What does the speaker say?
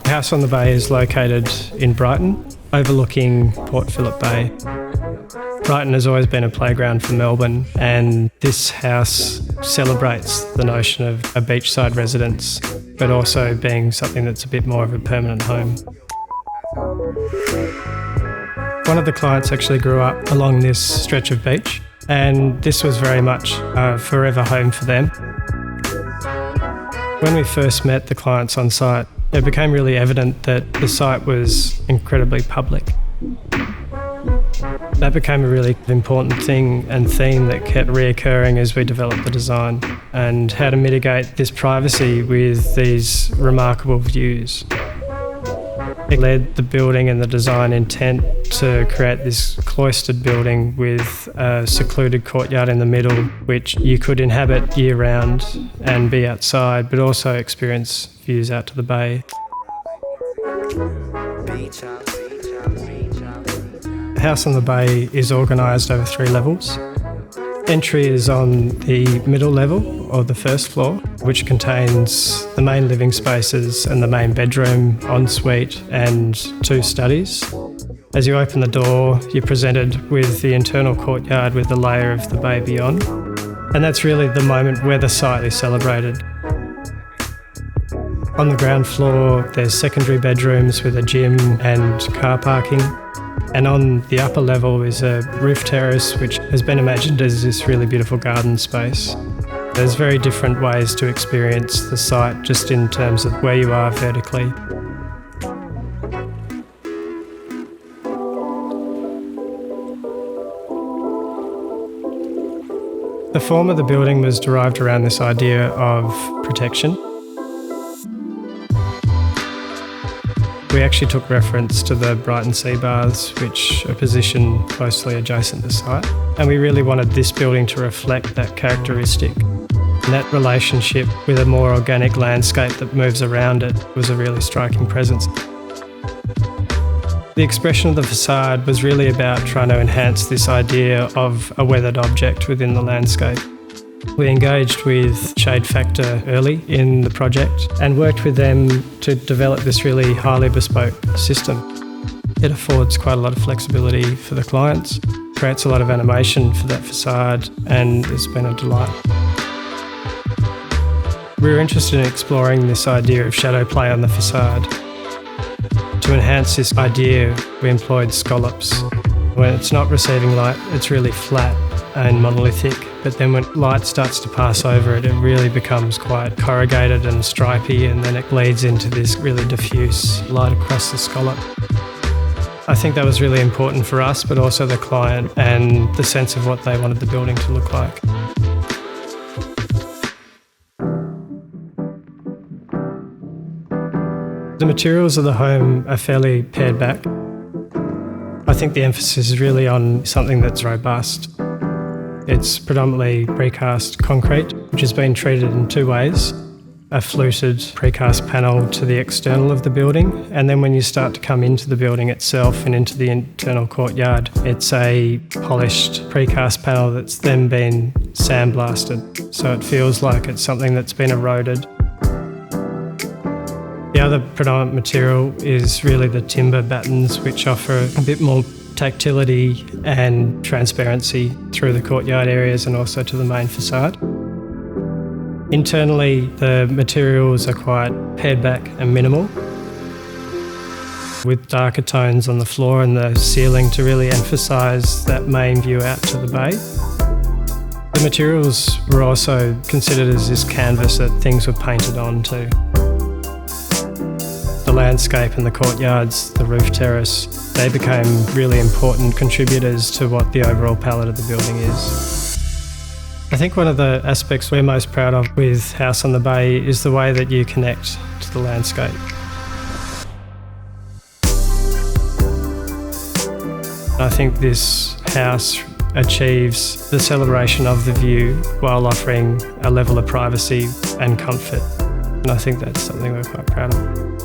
The house on the bay is located in Brighton, overlooking Port Phillip Bay. Brighton has always been a playground for Melbourne, and this house celebrates the notion of a beachside residence, but also being something that's a bit more of a permanent home. One of the clients actually grew up along this stretch of beach, and this was very much a forever home for them. When we first met the clients on site, it became really evident that the site was incredibly public. That became a really important thing and theme that kept reoccurring as we developed the design, and how to mitigate this privacy with these remarkable views. It led the building and the design intent to create this cloistered building with a secluded courtyard in the middle, which you could inhabit year-round and be outside, but also experience views out to the bay. The house on the bay is organised over 3 levels. Entry is on the middle level, or the first floor, which contains the main living spaces and the main bedroom, ensuite and 2 studies. As you open the door, you're presented with the internal courtyard with the layer of the bay beyond. And that's really the moment where the site is celebrated. On the ground floor, there's secondary bedrooms with a gym and car parking. And on the upper level is a roof terrace, which has been imagined as this really beautiful garden space. There's very different ways to experience the site just in terms of where you are vertically. The form of the building was derived around this idea of protection. We actually took reference to the Brighton Sea Baths, which are positioned closely adjacent to the site, and we really wanted this building to reflect that characteristic. And that relationship with a more organic landscape that moves around it was a really striking presence. The expression of the facade was really about trying to enhance this idea of a weathered object within the landscape. We engaged with Shade Factor early in the project and worked with them to develop this really highly bespoke system. It affords quite a lot of flexibility for the clients, creates a lot of animation for that facade, and it's been a delight. We were interested in exploring this idea of shadow play on the facade. To enhance this idea, we employed scallops. When it's not receiving light, it's really flat and monolithic, but then when light starts to pass over it, it really becomes quite corrugated and stripy, and then it bleeds into this really diffuse light across the scallop. I think that was really important for us, but also the client and the sense of what they wanted the building to look like. The materials of the home are fairly pared back. I think the emphasis is really on something that's robust. It's predominantly precast concrete, which has been treated in 2 ways. A fluted precast panel to the external of the building, and then when you start to come into the building itself and into the internal courtyard, it's a polished precast panel that's then been sandblasted, so it feels like it's something that's been eroded. The other predominant material is really the timber battens, which offer a bit more tactility and transparency through the courtyard areas and also to the main facade. Internally, the materials are quite pared back and minimal, with darker tones on the floor and the ceiling to really emphasise that main view out to the bay. The materials were also considered as this canvas that things were painted onto. The landscape and the courtyards, the roof terrace, they became really important contributors to what the overall palette of the building is. I think one of the aspects we're most proud of with House on the Bay is the way that you connect to the landscape. I think this house achieves the celebration of the view while offering a level of privacy and comfort, and I think that's something we're quite proud of.